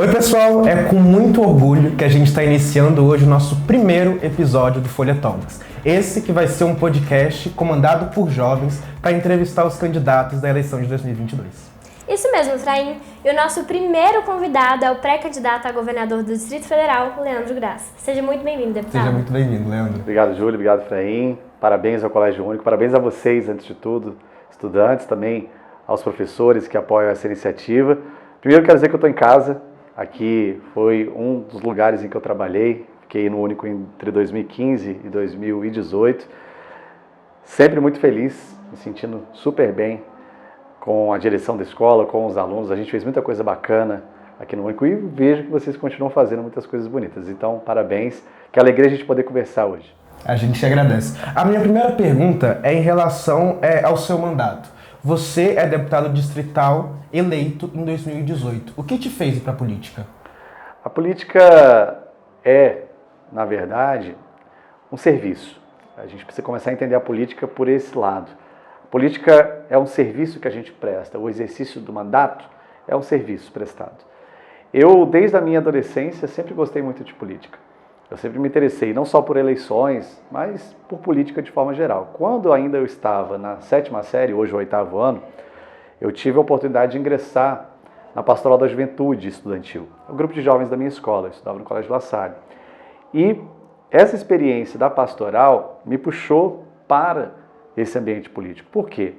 Oi pessoal, é com muito orgulho que a gente está iniciando hoje o nosso primeiro episódio do Folha Talks. Esse que vai ser um podcast comandado por jovens para entrevistar os candidatos da eleição de 2022. Isso mesmo, Efraim. E o nosso primeiro convidado é o pré-candidato a governador do Distrito Federal, Leandro Graça. Seja muito bem-vindo, deputado. Seja muito bem-vindo, Leandro. Obrigado, Júlio. Obrigado, Efraim. Parabéns ao Colégio Único. Parabéns a vocês, antes de tudo, estudantes, também aos professores que apoiam essa iniciativa. Primeiro, quero dizer que eu estou em casa. Aqui foi um dos lugares em que eu trabalhei. Fiquei no Único entre 2015 e 2018. Sempre muito feliz, me sentindo super bem com a direção da escola, com os alunos. A gente fez muita coisa bacana aqui no Único e vejo que vocês continuam fazendo muitas coisas bonitas. Então, parabéns. Que alegria a gente poder conversar hoje. A gente agradece. A minha primeira pergunta é em relação ao seu mandato. Você é deputado distrital eleito em 2018. O que te fez ir para a política? A política é, na verdade, um serviço. A gente precisa começar a entender a política por esse lado. A política é um serviço que a gente presta. O exercício do mandato é um serviço prestado. Eu, desde a minha adolescência, sempre gostei muito de política. Eu sempre me interessei não só por eleições, mas por política de forma geral. Quando ainda eu estava na 7ª série, hoje o 8º ano, eu tive a oportunidade de ingressar na Pastoral da Juventude Estudantil, o grupo de jovens da minha escola. Eu estudava no Colégio La Salle. E essa experiência da pastoral me puxou para esse ambiente político. Por quê?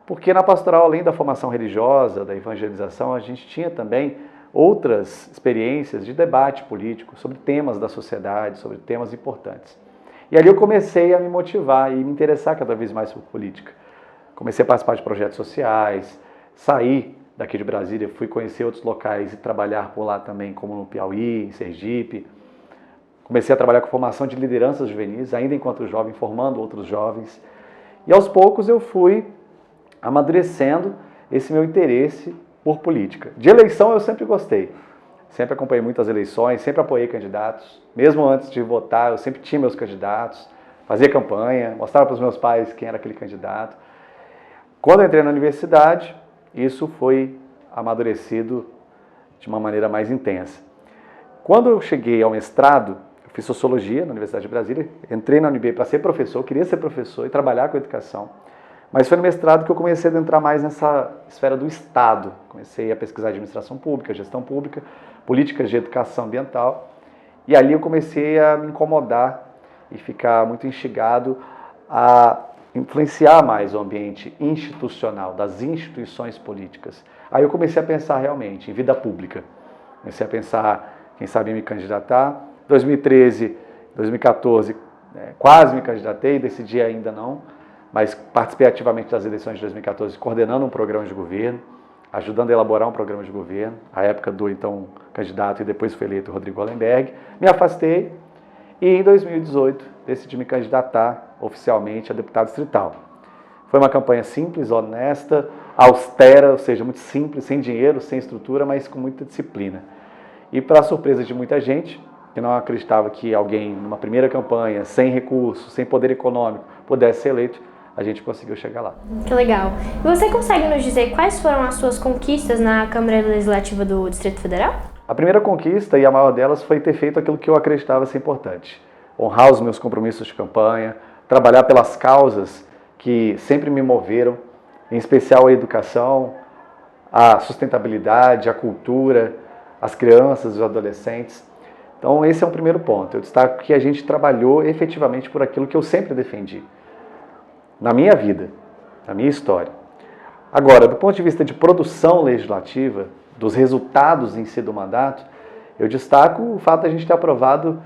Porque na pastoral, além da formação religiosa, da evangelização, a gente tinha também outras experiências de debate político sobre temas da sociedade, sobre temas importantes. E ali eu comecei a me motivar e me interessar cada vez mais por política. Comecei a participar de projetos sociais, saí daqui de Brasília, fui conhecer outros locais e trabalhar por lá também, como no Piauí, em Sergipe. Comecei a trabalhar com formação de lideranças juvenis, ainda enquanto jovem, formando outros jovens. E aos poucos eu fui amadurecendo esse meu interesse por política. De eleição eu sempre gostei. Sempre acompanhei muitas eleições, sempre apoiei candidatos. Mesmo antes de votar, eu sempre tinha meus candidatos, fazia campanha, mostrava para os meus pais quem era aquele candidato. Quando eu entrei na universidade, isso foi amadurecido de uma maneira mais intensa. Quando eu cheguei ao mestrado, eu fiz Sociologia na Universidade de Brasília, entrei na UNB para ser professor, queria ser professor e trabalhar com educação. Mas foi no mestrado que eu comecei a entrar mais nessa esfera do Estado. Comecei a pesquisar administração pública, gestão pública, políticas de educação ambiental. E ali eu comecei a me incomodar e ficar muito instigado a influenciar mais o ambiente institucional, das instituições políticas. Aí eu comecei a pensar realmente em vida pública. Comecei a pensar, quem sabe, em me candidatar. 2013, 2014, quase me candidatei, decidi ainda não. Mas participei ativamente das eleições de 2014, coordenando um programa de governo, ajudando a elaborar um programa de governo, à época do então candidato e depois foi eleito Rodrigo Hollenberg. Me afastei e em 2018 decidi me candidatar oficialmente a deputado distrital. Foi uma campanha simples, honesta, austera, ou seja, muito simples, sem dinheiro, sem estrutura, mas com muita disciplina. E para a surpresa de muita gente, que não acreditava que alguém numa primeira campanha, sem recursos, sem poder econômico, pudesse ser eleito, a gente conseguiu chegar lá. Que legal. E você consegue nos dizer quais foram as suas conquistas na Câmara Legislativa do Distrito Federal? A primeira conquista, e a maior delas, foi ter feito aquilo que eu acreditava ser importante. Honrar os meus compromissos de campanha, trabalhar pelas causas que sempre me moveram, em especial a educação, a sustentabilidade, a cultura, as crianças, os adolescentes. Então esse é um primeiro ponto. Eu destaco que a gente trabalhou efetivamente por aquilo que eu sempre defendi. Na minha vida, na minha história. Agora, do ponto de vista de produção legislativa, dos resultados em si do mandato, eu destaco o fato de a gente ter aprovado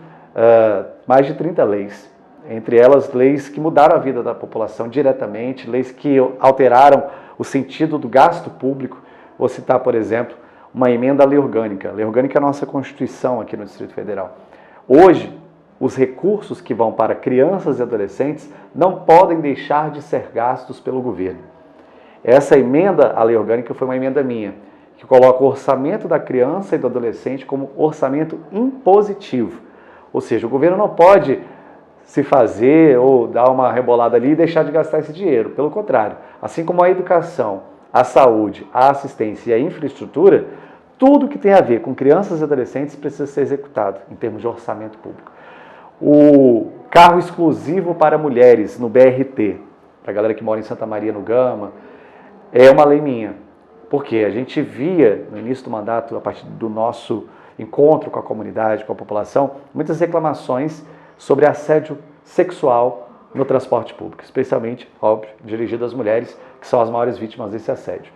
mais de 30 leis. Entre elas, leis que mudaram a vida da população diretamente, leis que alteraram o sentido do gasto público. Vou citar, por exemplo, uma emenda à lei orgânica. A lei orgânica é a nossa Constituição aqui no Distrito Federal. Hoje, os recursos que vão para crianças e adolescentes não podem deixar de ser gastos pelo governo. Essa emenda à lei orgânica foi uma emenda minha, que coloca o orçamento da criança e do adolescente como orçamento impositivo. Ou seja, o governo não pode se fazer ou dar uma rebolada ali e deixar de gastar esse dinheiro. Pelo contrário, assim como a educação, a saúde, a assistência e a infraestrutura, tudo que tem a ver com crianças e adolescentes precisa ser executado em termos de orçamento público. O carro exclusivo para mulheres no BRT, para a galera que mora em Santa Maria no Gama, é uma lei minha. Porque a gente via no início do mandato, a partir do nosso encontro com a comunidade, com a população, muitas reclamações sobre assédio sexual no transporte público, especialmente, óbvio, dirigido às mulheres, que são as maiores vítimas desse assédio.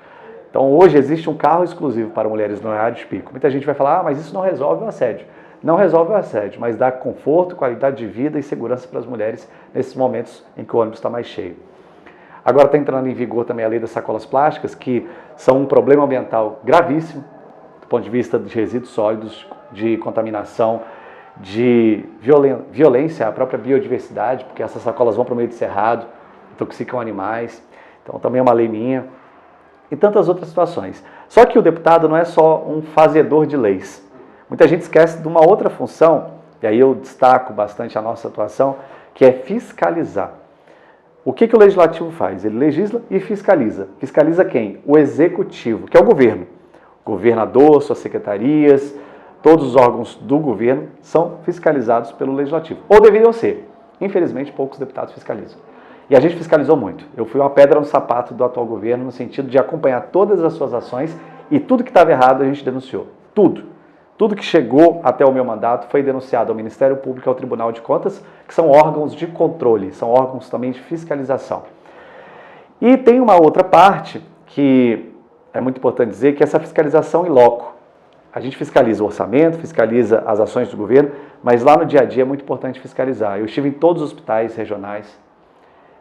Então, hoje existe um carro exclusivo para mulheres no horário de pico. Muita gente vai falar, mas isso não resolve o assédio. Não resolve o assédio, mas dá conforto, qualidade de vida e segurança para as mulheres nesses momentos em que o ônibus está mais cheio. Agora está entrando em vigor também a lei das sacolas plásticas, que são um problema ambiental gravíssimo, do ponto de vista de resíduos sólidos, de contaminação, de violência à própria biodiversidade, porque essas sacolas vão para o meio do cerrado, intoxicam animais. Então também é uma lei minha. E tantas outras situações. Só que o deputado não é só um fazedor de leis. Muita gente esquece de uma outra função, e aí eu destaco bastante a nossa atuação, que é fiscalizar. O que o legislativo faz? Ele legisla e fiscaliza. Fiscaliza quem? O executivo, que é o governo. O governador, suas secretarias, todos os órgãos do governo são fiscalizados pelo legislativo. Ou deveriam ser. Infelizmente, poucos deputados fiscalizam. E a gente fiscalizou muito. Eu fui uma pedra no sapato do atual governo no sentido de acompanhar todas as suas ações e tudo que estava errado a gente denunciou. Tudo. Tudo que chegou até o meu mandato foi denunciado ao Ministério Público e ao Tribunal de Contas, que são órgãos de controle, são órgãos também de fiscalização. E tem uma outra parte que é muito importante dizer, que é essa fiscalização in loco. A gente fiscaliza o orçamento, fiscaliza as ações do governo, mas lá no dia a dia é muito importante fiscalizar. Eu estive em todos os hospitais regionais,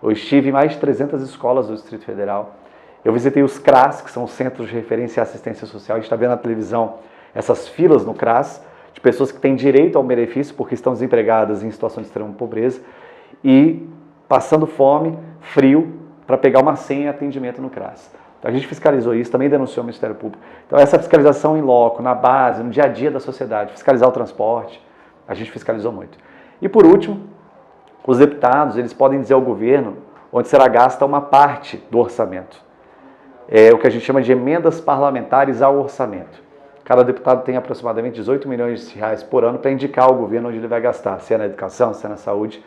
eu estive em mais de 300 escolas do Distrito Federal. Eu visitei os CRAS, que são os Centros de Referência e Assistência Social. A gente está vendo na televisão essas filas no CRAS, de pessoas que têm direito ao benefício porque estão desempregadas em situação de extrema pobreza e passando fome, frio, para pegar uma senha e atendimento no CRAS. Então a gente fiscalizou isso, também denunciou o Ministério Público. Então essa fiscalização em loco, na base, no dia a dia da sociedade, fiscalizar o transporte, a gente fiscalizou muito. E por último, os deputados, eles podem dizer ao governo onde será gasta uma parte do orçamento. É o que a gente chama de emendas parlamentares ao orçamento. Cada deputado tem aproximadamente 18 milhões de reais por ano para indicar ao governo onde ele vai gastar, se é na educação, se é na saúde.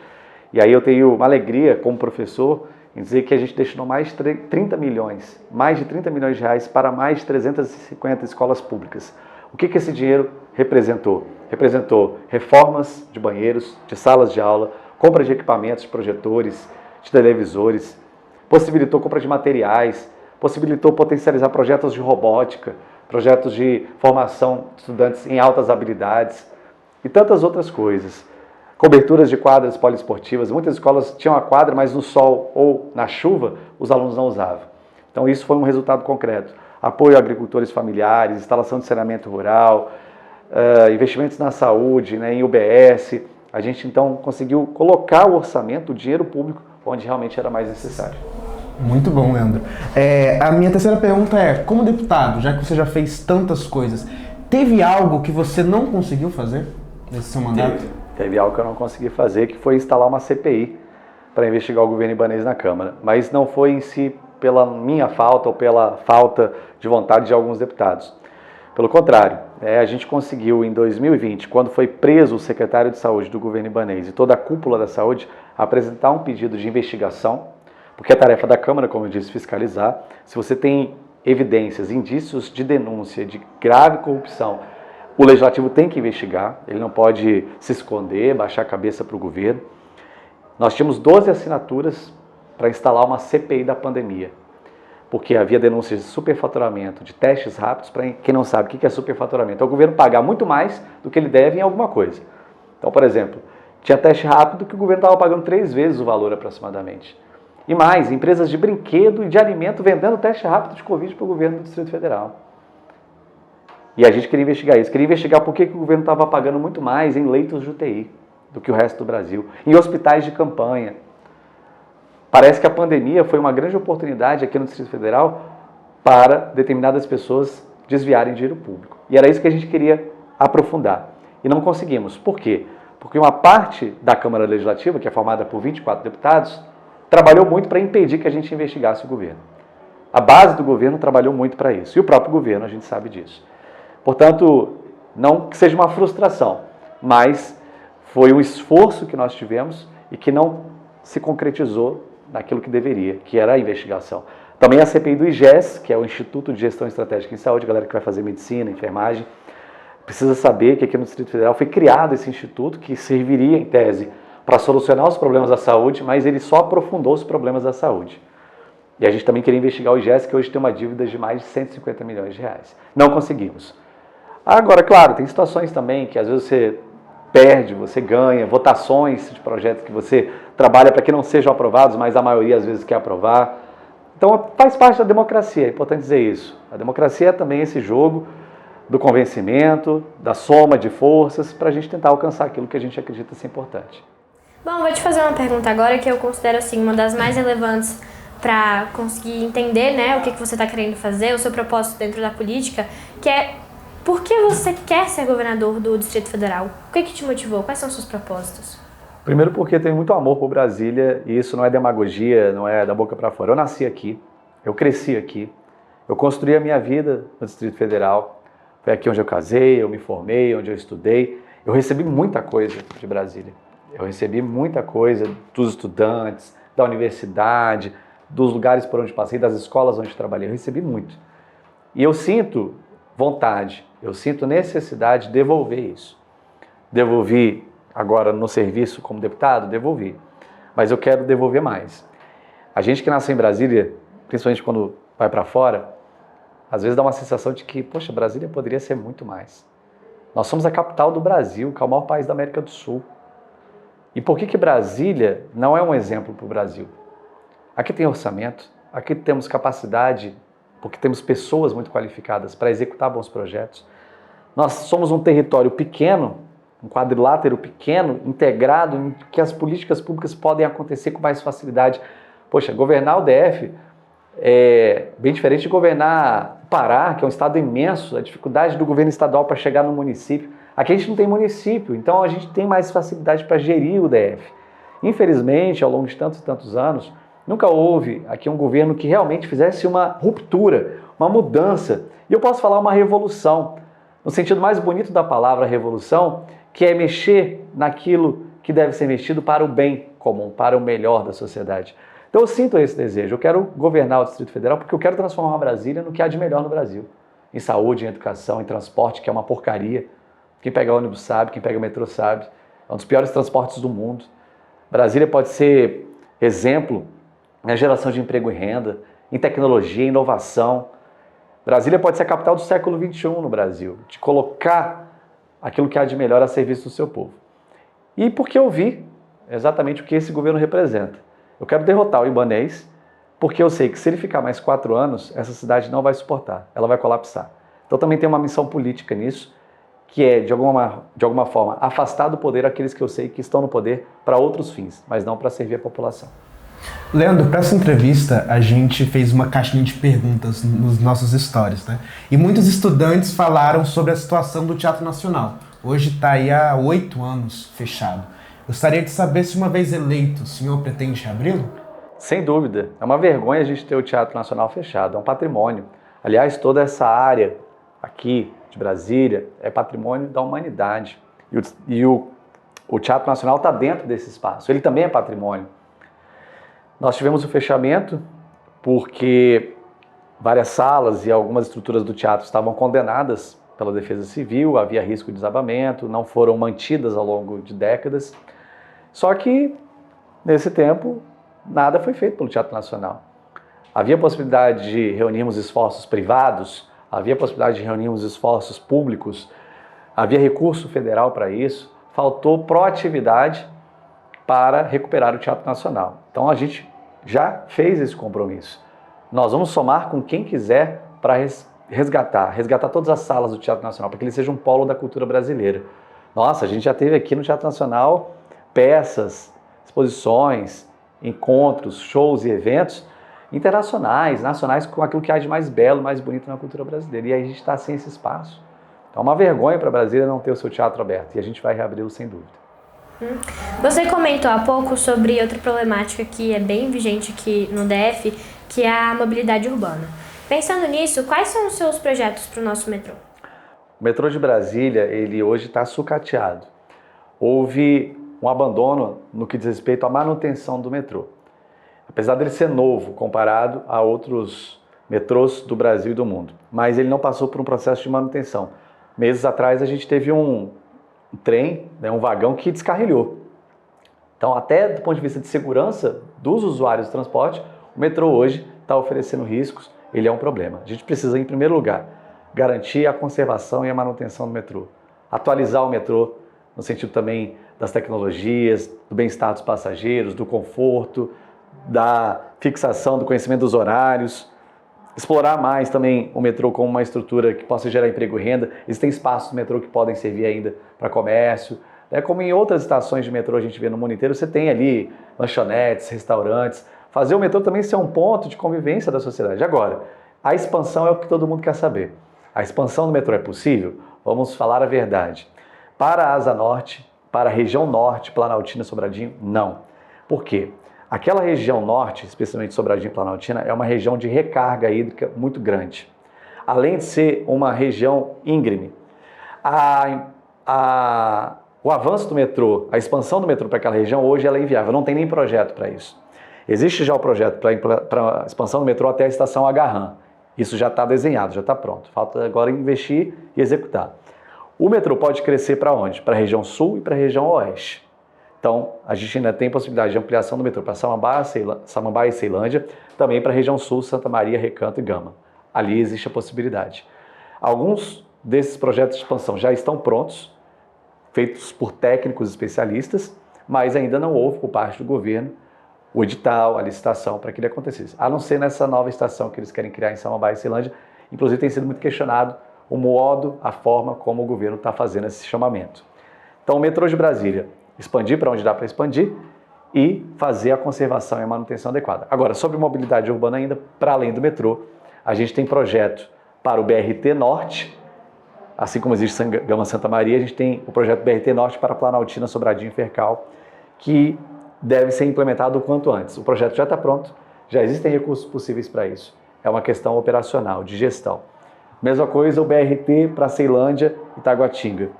E aí eu tenho uma alegria, como professor, em dizer que a gente destinou mais de 30 milhões, mais de 30 milhões de reais para mais de 350 escolas públicas. O que esse dinheiro representou? Representou reformas de banheiros, de salas de aula, compra de equipamentos, de projetores, de televisores, possibilitou compra de materiais, possibilitou potencializar projetos de robótica, projetos de formação de estudantes em altas habilidades e tantas outras coisas. Coberturas de quadras poliesportivas, muitas escolas tinham a quadra, mas no sol ou na chuva os alunos não usavam. Então isso foi um resultado concreto. Apoio a agricultores familiares, instalação de saneamento rural, investimentos na saúde, em UBS. A gente então conseguiu colocar o orçamento, o dinheiro público, onde realmente era mais necessário. Muito bom, Leandro. A minha terceira pergunta é, como deputado, já que você já fez tantas coisas, teve algo que você não conseguiu fazer nesse seu mandato? Teve algo que eu não consegui fazer, que foi instalar uma CPI para investigar o governo ibanês na Câmara. Mas não foi em si pela minha falta ou pela falta de vontade de alguns deputados. Pelo contrário, a gente conseguiu em 2020, quando foi preso o secretário de saúde do governo ibanês e toda a cúpula da saúde, apresentar um pedido de investigação, porque a tarefa da Câmara, como eu disse, fiscalizar. Se você tem evidências, indícios de denúncia de grave corrupção, o Legislativo tem que investigar, ele não pode se esconder, baixar a cabeça para o governo. Nós tínhamos 12 assinaturas para instalar uma CPI da pandemia, porque havia denúncias de superfaturamento, de testes rápidos. Para quem não sabe o que é superfaturamento, é o governo pagar muito mais do que ele deve em alguma coisa. Então, por exemplo, tinha teste rápido que o governo estava pagando 3 vezes o valor aproximadamente. E mais, empresas de brinquedo e de alimento vendendo teste rápido de Covid para o governo do Distrito Federal. E a gente queria investigar isso. Queria investigar por que o governo estava pagando muito mais em leitos de UTI do que o resto do Brasil, em hospitais de campanha. Parece que a pandemia foi uma grande oportunidade aqui no Distrito Federal para determinadas pessoas desviarem dinheiro público. E era isso que a gente queria aprofundar. E não conseguimos. Por quê? Porque uma parte da Câmara Legislativa, que é formada por 24 deputados, trabalhou muito para impedir que a gente investigasse o governo. A base do governo trabalhou muito para isso. E o próprio governo, a gente sabe disso. Portanto, não que seja uma frustração, mas foi um esforço que nós tivemos e que não se concretizou naquilo que deveria, que era a investigação. Também a CPI do IGES, que é o Instituto de Gestão Estratégica em Saúde, galera que vai fazer medicina, enfermagem, precisa saber que aqui no Distrito Federal foi criado esse instituto que serviria, em tese, para solucionar os problemas da saúde, mas ele só aprofundou os problemas da saúde. E a gente também queria investigar o IGES, que hoje tem uma dívida de mais de 150 milhões de reais. Não conseguimos. Agora, claro, tem situações também que às vezes você perde, você ganha, votações de projetos que você trabalha para que não sejam aprovados, mas a maioria às vezes quer aprovar. Então faz parte da democracia, é importante dizer isso. A democracia é também esse jogo do convencimento, da soma de forças, para a gente tentar alcançar aquilo que a gente acredita ser importante. Bom, vou te fazer uma pergunta agora que eu considero assim, uma das mais relevantes para conseguir entender, né, o que você está querendo fazer, o seu propósito dentro da política, que é por que você quer ser governador do Distrito Federal? O que te motivou? Quais são os seus propósitos? Primeiro porque tenho muito amor por Brasília e isso não é demagogia, não é da boca para fora. Eu nasci aqui, eu cresci aqui, eu construí a minha vida no Distrito Federal. Foi aqui onde eu casei, eu me formei, onde eu estudei. Eu recebi muita coisa de Brasília. Eu recebi muita coisa dos estudantes, da universidade, dos lugares por onde passei, das escolas onde trabalhei. Eu recebi muito. E eu sinto vontade, eu sinto necessidade de devolver isso. Devolvi agora no serviço como deputado? Devolvi. Mas eu quero devolver mais. A gente que nasceu em Brasília, principalmente quando vai para fora, às vezes dá uma sensação de que, poxa, Brasília poderia ser muito mais. Nós somos a capital do Brasil, que é o maior país da América do Sul. E por que Brasília não é um exemplo para o Brasil? Aqui tem orçamento, aqui temos capacidade, porque temos pessoas muito qualificadas para executar bons projetos. Nós somos um território pequeno, um quadrilátero pequeno, integrado, em que as políticas públicas podem acontecer com mais facilidade. Poxa, governar o DF é bem diferente de governar o Pará, que é um estado imenso, a dificuldade do governo estadual para chegar no município. Aqui a gente não tem município, então a gente tem mais facilidade para gerir o DF. Infelizmente, ao longo de tantos e tantos anos, nunca houve aqui um governo que realmente fizesse uma ruptura, uma mudança. E eu posso falar uma revolução, no sentido mais bonito da palavra revolução, que é mexer naquilo que deve ser mexido para o bem comum, para o melhor da sociedade. Então eu sinto esse desejo, eu quero governar o Distrito Federal porque eu quero transformar Brasília no que há de melhor no Brasil. Em saúde, em educação, em transporte, que é uma porcaria. Quem pega ônibus sabe, quem pega metrô sabe. É um dos piores transportes do mundo. Brasília pode ser exemplo na geração de emprego e renda, em tecnologia, inovação. Brasília pode ser a capital do século XXI no Brasil, de colocar aquilo que há de melhor a serviço do seu povo. E porque eu vi exatamente o que esse governo representa. Eu quero derrotar o Ibanez, porque eu sei que se ele ficar mais 4 anos, essa cidade não vai suportar, ela vai colapsar. Então também tem uma missão política nisso, que é, de alguma forma, afastar do poder aqueles que eu sei que estão no poder para outros fins, mas não para servir a população. Leandro, para essa entrevista, a gente fez uma caixinha de perguntas nos nossos stories, né? E muitos estudantes falaram sobre a situação do Teatro Nacional. Hoje está aí há 8 anos fechado. Gostaria de saber se, uma vez eleito, o senhor pretende reabri-lo? Sem dúvida. É uma vergonha a gente ter o Teatro Nacional fechado. É um patrimônio. Aliás, toda essa área aqui de Brasília é patrimônio da humanidade. E o Teatro Nacional está dentro desse espaço. Ele também é patrimônio. Nós tivemos o fechamento porque várias salas e algumas estruturas do teatro estavam condenadas pela Defesa Civil, havia risco de desabamento, não foram mantidas ao longo de décadas. Só que, nesse tempo, nada foi feito pelo Teatro Nacional. Havia possibilidade de reunirmos esforços privados, havia possibilidade de reunirmos esforços públicos, havia recurso federal para isso, faltou proatividade para recuperar o Teatro Nacional. Então a gente já fez esse compromisso. Nós vamos somar com quem quiser para resgatar todas as salas do Teatro Nacional, para que ele seja um polo da cultura brasileira. Nossa, a gente já teve aqui no Teatro Nacional peças, exposições, encontros, shows e eventos internacionais, nacionais, com aquilo que há de mais belo, mais bonito na cultura brasileira. E aí a gente está sem esse espaço. Então é uma vergonha para Brasília não ter o seu teatro aberto. E a gente vai reabri-lo sem dúvida. Você comentou há pouco sobre outra problemática que é bem vigente aqui no DF, que é a mobilidade urbana. Pensando nisso, quais são os seus projetos para o nosso metrô? O metrô de Brasília, ele hoje está sucateado. Houve um abandono no que diz respeito à manutenção do metrô. Apesar dele ser novo comparado a outros metrôs do Brasil e do mundo, mas ele não passou por um processo de manutenção. Meses atrás a gente teve um trem, um vagão que descarrilhou. Então, até do ponto de vista de segurança dos usuários do transporte, o metrô hoje está oferecendo riscos, ele é um problema. A gente precisa, em primeiro lugar, garantir a conservação e a manutenção do metrô. Atualizar o metrô no sentido também das tecnologias, do bem-estar dos passageiros, do conforto, da fixação do conhecimento dos horários, explorar mais também o metrô como uma estrutura que possa gerar emprego e renda. Existem espaços do metrô que podem servir ainda para comércio. Como em outras estações de metrô a gente vê no mundo inteiro, você tem ali lanchonetes, restaurantes. Fazer o metrô também ser um ponto de convivência da sociedade. Agora, a expansão é o que todo mundo quer saber. A expansão do metrô é possível? Vamos falar a verdade. Para a Asa Norte, para a região norte, Planaltina, Sobradinho, não. Por quê? Aquela região norte, especialmente Sobradinho e Planaltina, é uma região de recarga hídrica muito grande. Além de ser uma região íngreme, o avanço do metrô, a expansão do metrô para aquela região, hoje ela é inviável, não tem nem projeto para isso. Existe já o projeto para a expansão do metrô até a estação Agarrã. Isso já está desenhado, já está pronto. Falta agora investir e executar. O metrô pode crescer para onde? Para a região sul e para a região oeste. Então, a gente ainda tem possibilidade de ampliação do metrô para Samambaia e Ceilândia, também para a região sul, Santa Maria, Recanto e Gama. Ali existe a possibilidade. Alguns desses projetos de expansão já estão prontos, feitos por técnicos especialistas, mas ainda não houve por parte do governo o edital, a licitação para que ele acontecesse. A não ser nessa nova estação que eles querem criar em Samambaia e Ceilândia, inclusive tem sido muito questionado o modo, a forma como o governo está fazendo esse chamamento. Então, o metrô de Brasília, expandir para onde dá para expandir e fazer a conservação e a manutenção adequada. Agora, sobre mobilidade urbana ainda, para além do metrô, a gente tem projeto para o BRT Norte, assim como existe Gama Santa Maria, a gente tem o projeto BRT Norte para Planaltina, Sobradinho e Fercal, que deve ser implementado o quanto antes. O projeto já está pronto, já existem recursos possíveis para isso. É uma questão operacional, de gestão. Mesma coisa o BRT para Ceilândia e Taguatinga.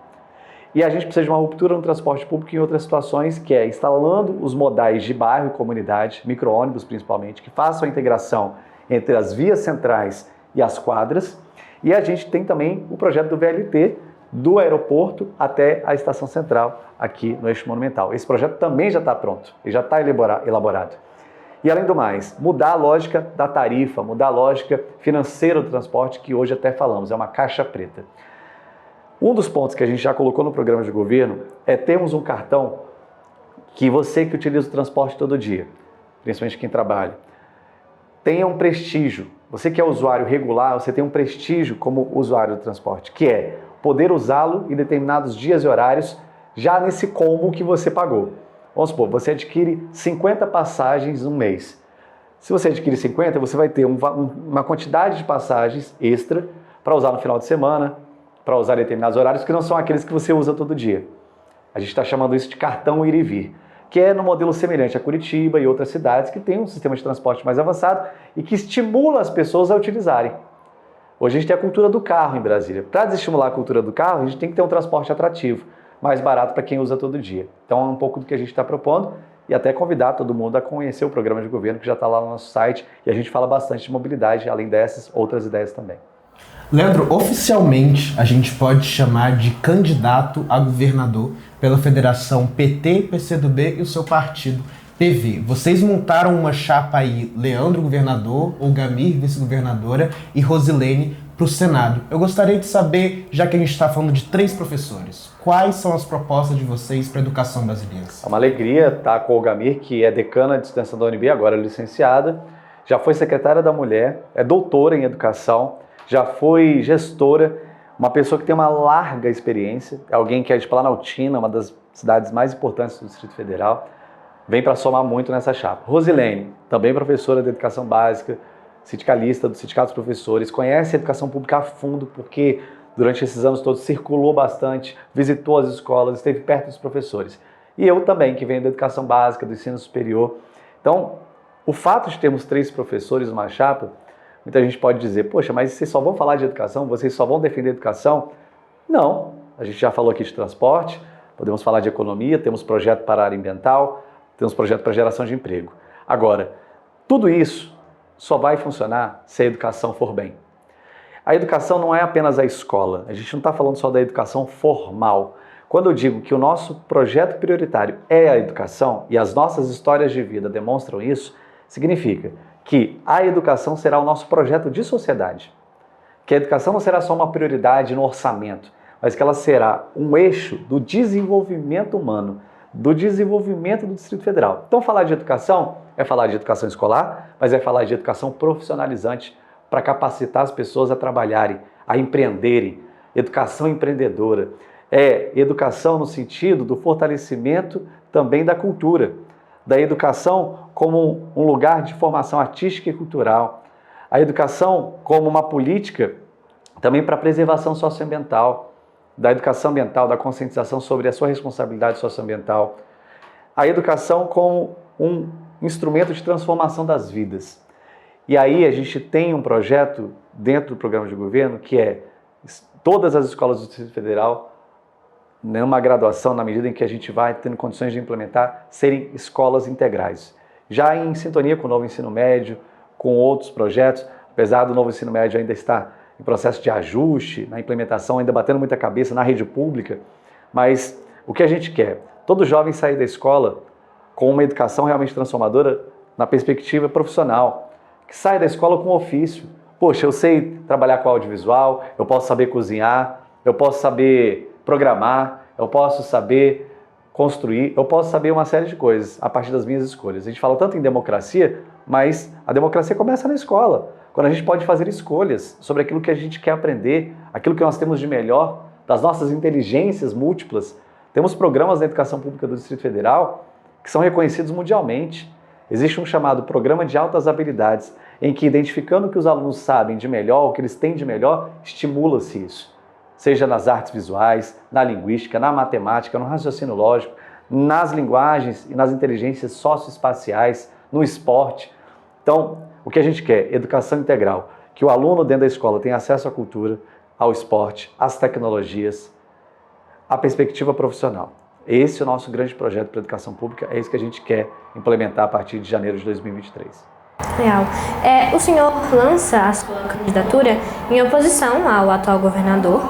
E a gente precisa de uma ruptura no transporte público em outras situações, que é instalando os modais de bairro e comunidade, micro-ônibus principalmente, que façam a integração entre as vias centrais e as quadras. E a gente tem também o projeto do VLT, do aeroporto até a estação central, aqui no Eixo Monumental. Esse projeto também já está pronto, ele já está elaborado. E além do mais, mudar a lógica da tarifa, mudar a lógica financeira do transporte, que hoje até falamos, é uma caixa preta. Um dos pontos que a gente já colocou no programa de governo é termos um cartão que você que utiliza o transporte todo dia, principalmente quem trabalha, tenha um prestígio. Você que é usuário regular, você tem um prestígio como usuário do transporte, que é poder usá-lo em determinados dias e horários, já nesse combo que você pagou. Vamos supor, você adquire 50 passagens no mês. Se você adquire 50, você vai ter uma quantidade de passagens extra para usar no final de semana, para usar em determinados horários que não são aqueles que você usa todo dia. A gente está chamando isso de cartão ir e vir, que é no modelo semelhante a Curitiba e outras cidades que têm um sistema de transporte mais avançado e que estimula as pessoas a utilizarem. Hoje a gente tem a cultura do carro em Brasília. Para desestimular a cultura do carro, a gente tem que ter um transporte atrativo, mais barato para quem usa todo dia. Então é um pouco do que a gente está propondo e até convidar todo mundo a conhecer o programa de governo que já está lá no nosso site e a gente fala bastante de mobilidade, além dessas, outras ideias também. Leandro, oficialmente a gente pode chamar de candidato a governador pela federação PT, PCdoB e o seu partido PV. Vocês montaram uma chapa aí, Leandro governador, Olgamir vice-governadora e Rosilene para o Senado. Eu gostaria de saber, já que a gente está falando de 3 professores, quais são as propostas de vocês para a educação brasileira? É uma alegria estar com o Olgamir, que é decana de extensão da UNB, agora é licenciada, já foi secretária da Mulher, é doutora em educação, já foi gestora, uma pessoa que tem uma larga experiência, alguém que é de Planaltina, uma das cidades mais importantes do Distrito Federal, vem para somar muito nessa chapa. Rosilene, também professora de educação básica, sindicalista do Sindicato dos Professores, conhece a educação pública a fundo, porque durante esses anos todos circulou bastante, visitou as escolas, esteve perto dos professores. E eu também, que venho da educação básica, do ensino superior. Então, o fato de termos 3 professores numa chapa, muita gente pode dizer, poxa, mas vocês só vão falar de educação, vocês só vão defender a educação? Não. A gente já falou aqui de transporte, podemos falar de economia, temos projeto para a área ambiental, temos projeto para geração de emprego. Agora, tudo isso só vai funcionar se a educação for bem. A educação não é apenas a escola, a gente não está falando só da educação formal. Quando eu digo que o nosso projeto prioritário é a educação e as nossas histórias de vida demonstram isso, significa que a educação será o nosso projeto de sociedade. Que a educação não será só uma prioridade no orçamento, mas que ela será um eixo do desenvolvimento humano, do desenvolvimento do Distrito Federal. Então, falar de educação é falar de educação escolar, mas é falar de educação profissionalizante para capacitar as pessoas a trabalharem, a empreenderem, educação empreendedora. É educação no sentido do fortalecimento também da cultura, da educação como um lugar de formação artística e cultural, a educação como uma política também para a preservação socioambiental, da educação ambiental, da conscientização sobre a sua responsabilidade socioambiental, a educação como um instrumento de transformação das vidas. E aí a gente tem um projeto dentro do programa de governo que é todas as escolas do Distrito Federal, numa graduação, na medida em que a gente vai tendo condições de implementar, serem escolas integrais. Já em sintonia com o novo ensino médio, com outros projetos, apesar do novo ensino médio ainda estar em processo de ajuste, na implementação, ainda batendo muita cabeça na rede pública, mas o que a gente quer? Todo jovem sair da escola com uma educação realmente transformadora na perspectiva profissional, que sai da escola com ofício. Poxa, eu sei trabalhar com audiovisual, eu posso saber cozinhar, eu posso saber programar, eu posso saber construir, eu posso saber uma série de coisas a partir das minhas escolhas. A gente fala tanto em democracia, mas a democracia começa na escola, quando a gente pode fazer escolhas sobre aquilo que a gente quer aprender, aquilo que nós temos de melhor, das nossas inteligências múltiplas. Temos programas na educação pública do Distrito Federal que são reconhecidos mundialmente. Existe um chamado Programa de Altas Habilidades, em que, identificando o que os alunos sabem de melhor, o que eles têm de melhor, estimula-se isso. Seja nas artes visuais, na linguística, na matemática, no raciocínio lógico, nas linguagens e nas inteligências socioespaciais, no esporte. Então, o que a gente quer? Educação integral. Que o aluno dentro da escola tenha acesso à cultura, ao esporte, às tecnologias, à perspectiva profissional. Esse é o nosso grande projeto para a educação pública, é isso que a gente quer implementar a partir de janeiro de 2023. Legal. O senhor lança a sua candidatura em oposição ao atual governador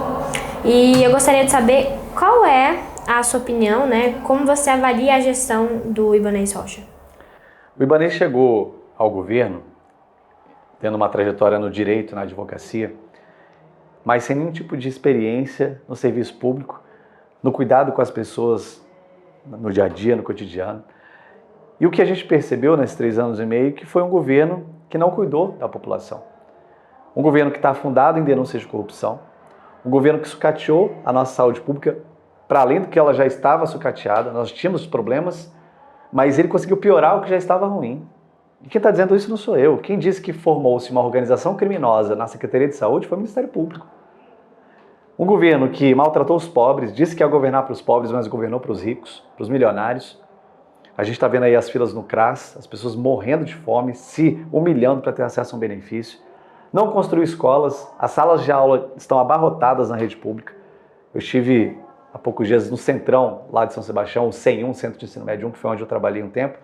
e eu gostaria de saber qual é a sua opinião, né? Como você avalia a gestão do Ibanez Rocha? O Ibanez chegou ao governo tendo uma trajetória no direito, na advocacia, mas sem nenhum tipo de experiência no serviço público, no cuidado com as pessoas no dia a dia, no cotidiano. E o que a gente percebeu nesses 3 anos e meio que foi um governo que não cuidou da população. Um governo que está fundado em denúncias de corrupção, um governo que sucateou a nossa saúde pública, para além do que ela já estava sucateada, nós tínhamos problemas, mas ele conseguiu piorar o que já estava ruim. E quem está dizendo isso não sou eu. Quem disse que formou-se uma organização criminosa na Secretaria de Saúde foi o Ministério Público. Um governo que maltratou os pobres, disse que ia governar para os pobres, mas governou para os ricos, para os milionários. A gente está vendo aí as filas no CRAS, as pessoas morrendo de fome, se humilhando para ter acesso a um benefício. Não construiu escolas, as salas de aula estão abarrotadas na rede pública. Eu estive há poucos dias no Centrão, lá de São Sebastião, o 101, Centro de Ensino Médio 1, que foi onde eu trabalhei um tempo.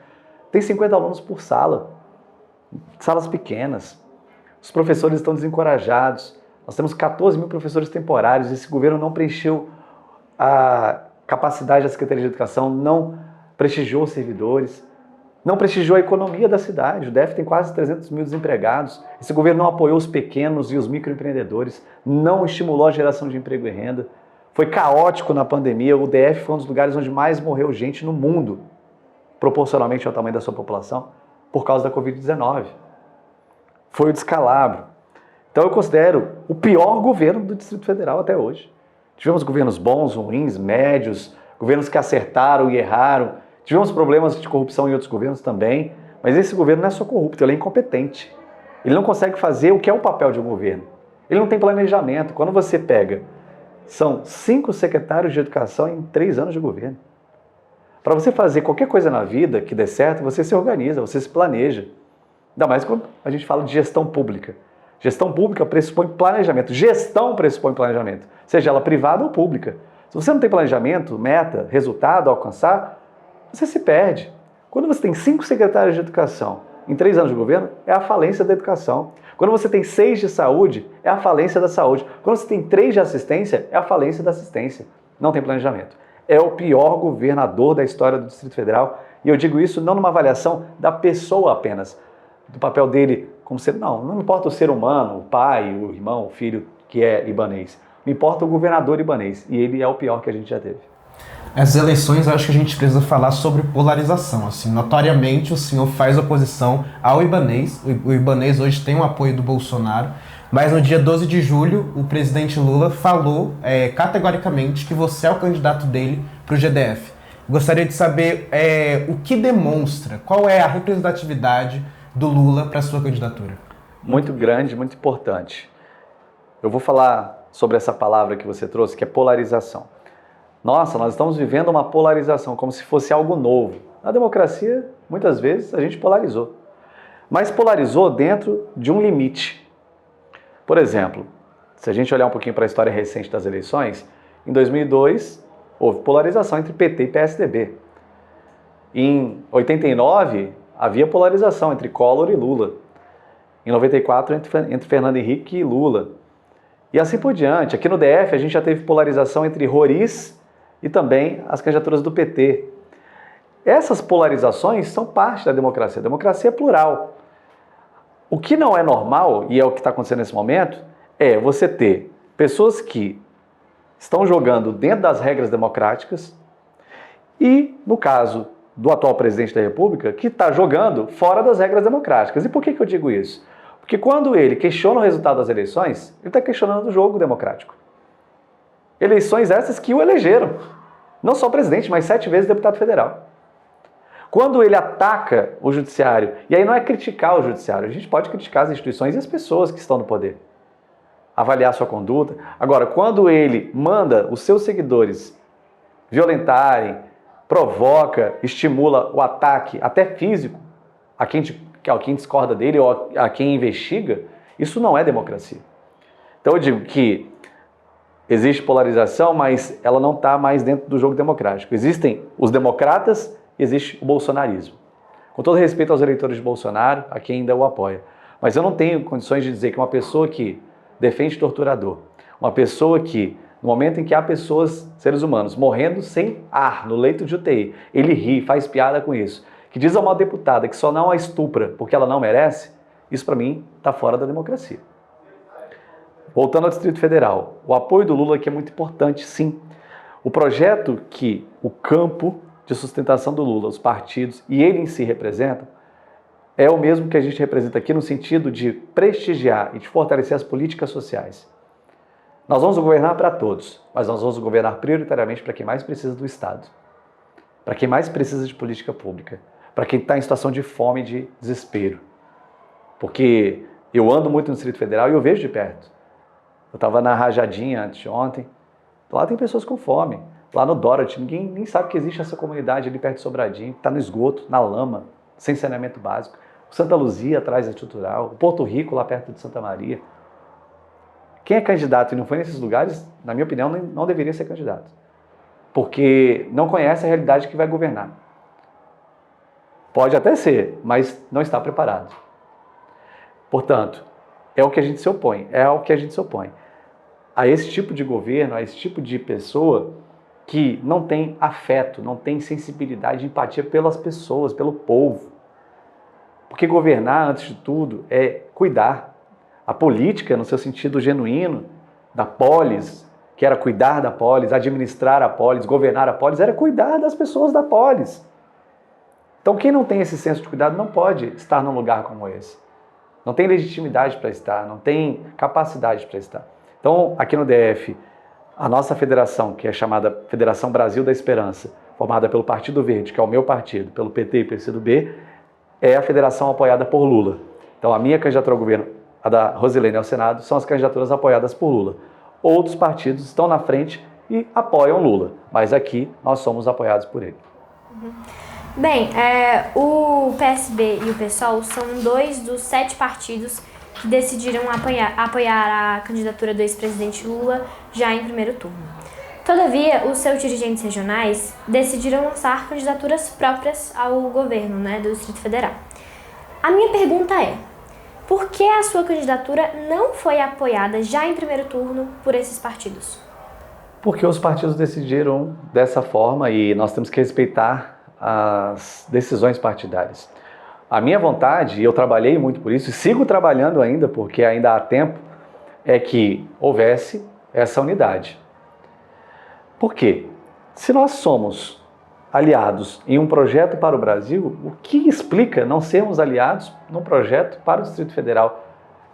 Tem 50 alunos por sala, salas pequenas. Os professores estão desencorajados. Nós temos 14 mil professores temporários. Esse governo não preencheu a capacidade da Secretaria de Educação, não prestigiou os servidores, não prestigiou a economia da cidade. O DF tem quase 300 mil desempregados. Esse governo não apoiou os pequenos e os microempreendedores, não estimulou a geração de emprego e renda. Foi caótico na pandemia. O DF foi um dos lugares onde mais morreu gente no mundo, proporcionalmente ao tamanho da sua população, por causa da Covid-19. Foi o descalabro. Então eu considero o pior governo do Distrito Federal até hoje. Tivemos governos bons, ruins, médios, governos que acertaram e erraram. Tivemos problemas de corrupção em outros governos também, mas esse governo não é só corrupto, ele é incompetente. Ele não consegue fazer o que é o papel de um governo. Ele não tem planejamento. Quando você pega, são 5 secretários de educação em 3 anos de governo. Para você fazer qualquer coisa na vida que dê certo, você se organiza, você se planeja. Ainda mais quando a gente fala de gestão pública. Gestão pública pressupõe planejamento. Gestão pressupõe planejamento, seja ela privada ou pública. Se você não tem planejamento, meta, resultado a alcançar, você se perde. Quando você tem 5 secretários de educação em 3 anos de governo, é a falência da educação. Quando você tem 6 de saúde, é a falência da saúde. Quando você tem 3 de assistência, é a falência da assistência. Não tem planejamento. É o pior governador da história do Distrito Federal. E eu digo isso não numa avaliação da pessoa apenas, do papel dele como ser... Não importa o ser humano, o pai, o irmão, o filho que é ibanês. Me importa o governador ibanês. E ele é o pior que a gente já teve. Essas eleições, eu acho que a gente precisa falar sobre polarização. Assim, notoriamente, o senhor faz oposição ao ibanês. O ibanês hoje tem o apoio do Bolsonaro. Mas no dia 12 de julho, o presidente Lula falou categoricamente que você é o candidato dele para o GDF. Gostaria de saber o que demonstra, qual é a representatividade do Lula para a sua candidatura. Muito grande, muito importante. Eu vou falar sobre essa palavra que você trouxe, que é polarização. Nossa, nós estamos vivendo uma polarização, como se fosse algo novo. Na democracia, muitas vezes, a gente polarizou. Mas polarizou dentro de um limite. Por exemplo, se a gente olhar um pouquinho para a história recente das eleições, em 2002, houve polarização entre PT e PSDB. Em 89, havia polarização entre Collor e Lula. Em 94, entre Fernando Henrique e Lula. E assim por diante. Aqui no DF, a gente já teve polarização entre Roriz e também as candidaturas do PT. Essas polarizações são parte da democracia. A democracia é plural. O que não é normal, e é o que está acontecendo nesse momento, é você ter pessoas que estão jogando dentro das regras democráticas e, no caso do atual presidente da República, que está jogando fora das regras democráticas. E por que eu digo isso? Porque quando ele questiona o resultado das eleições, ele está questionando o jogo democrático. Eleições essas que o elegeram. Não só o presidente, mas 7 vezes deputado federal. Quando ele ataca o judiciário, e aí não é criticar o judiciário, a gente pode criticar as instituições e as pessoas que estão no poder. Avaliar sua conduta. Agora, quando ele manda os seus seguidores violentarem, provoca, estimula o ataque, até físico, a quem discorda dele ou a quem investiga, isso não é democracia. Então eu digo que existe polarização, mas ela não está mais dentro do jogo democrático. Existem os democratas e existe o bolsonarismo. Com todo respeito aos eleitores de Bolsonaro, a quem ainda o apoia. Mas eu não tenho condições de dizer que uma pessoa que defende torturador, uma pessoa que, no momento em que há pessoas, seres humanos, morrendo sem ar no leito de UTI, ele ri, faz piada com isso, que diz a uma deputada que só não a estupra porque ela não merece, isso para mim está fora da democracia. Voltando ao Distrito Federal, o apoio do Lula aqui é muito importante, sim. O projeto que o campo de sustentação do Lula, os partidos e ele em si representam, é o mesmo que a gente representa aqui no sentido de prestigiar e de fortalecer as políticas sociais. Nós vamos governar para todos, mas nós vamos governar prioritariamente para quem mais precisa do Estado, para quem mais precisa de política pública, para quem está em situação de fome e de desespero. Porque eu ando muito no Distrito Federal e eu vejo de perto. Eu estava na Rajadinha antes de ontem, lá tem pessoas com fome. Lá no Dorothy, ninguém nem sabe que existe essa comunidade ali perto de Sobradinho, que está no esgoto, na lama, sem saneamento básico. O Santa Luzia atrás da estrutural, o Porto Rico lá perto de Santa Maria. Quem é candidato e não foi nesses lugares, na minha opinião, não deveria ser candidato. Porque não conhece a realidade que vai governar. Pode até ser, mas não está preparado. Portanto, é o que a gente se opõe, a esse tipo de governo, a esse tipo de pessoa que não tem afeto, não tem sensibilidade, empatia pelas pessoas, pelo povo. Porque governar, antes de tudo, é cuidar. A política, no seu sentido genuíno, da polis, que era cuidar da polis, administrar a polis, governar a polis, era cuidar das pessoas da polis. Então, quem não tem esse senso de cuidado não pode estar num lugar como esse. Não tem legitimidade para estar, não tem capacidade para estar. Então, aqui no DF, a nossa federação, que é chamada Federação Brasil da Esperança, formada pelo Partido Verde, que é o meu partido, pelo PT e PCdoB, é a federação apoiada por Lula. Então, a minha candidatura ao governo, a da Rosilene ao Senado, são as candidaturas apoiadas por Lula. Outros partidos estão na frente e apoiam Lula, mas aqui nós somos apoiados por ele. Bem, o PSB e o PSOL são 2 dos 7 partidos que decidiram apoiar a candidatura do ex-presidente Lula já em primeiro turno. Todavia, os seus dirigentes regionais decidiram lançar candidaturas próprias ao governo, né, do Distrito Federal. A minha pergunta é: por que a sua candidatura não foi apoiada já em primeiro turno por esses partidos? Porque os partidos decidiram dessa forma e nós temos que respeitar as decisões partidárias. A minha vontade, e eu trabalhei muito por isso, e sigo trabalhando ainda, porque ainda há tempo, é que houvesse essa unidade. Por quê? Se nós somos aliados em um projeto para o Brasil, o que explica não sermos aliados num projeto para o Distrito Federal,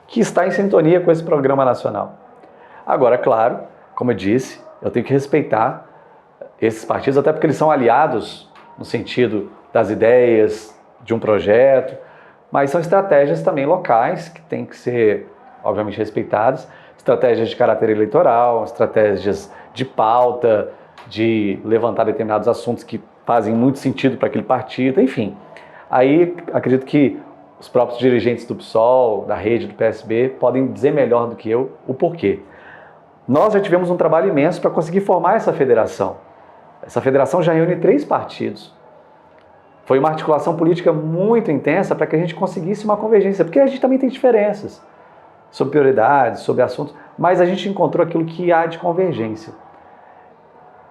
que está em sintonia com esse programa nacional? Agora, claro, como eu disse, eu tenho que respeitar esses partidos, até porque eles são aliados no sentido das ideias de um projeto, mas são estratégias também locais que têm que ser, obviamente, respeitadas, estratégias de caráter eleitoral, estratégias de pauta, de levantar determinados assuntos que fazem muito sentido para aquele partido, enfim. Aí acredito que os próprios dirigentes do PSOL, da rede, do PSB, podem dizer melhor do que eu o porquê. Nós já tivemos um trabalho imenso para conseguir formar essa federação. Essa federação já reúne 3 partidos. Foi uma articulação política muito intensa para que a gente conseguisse uma convergência, porque a gente também tem diferenças sobre prioridades, sobre assuntos, mas a gente encontrou aquilo que há de convergência.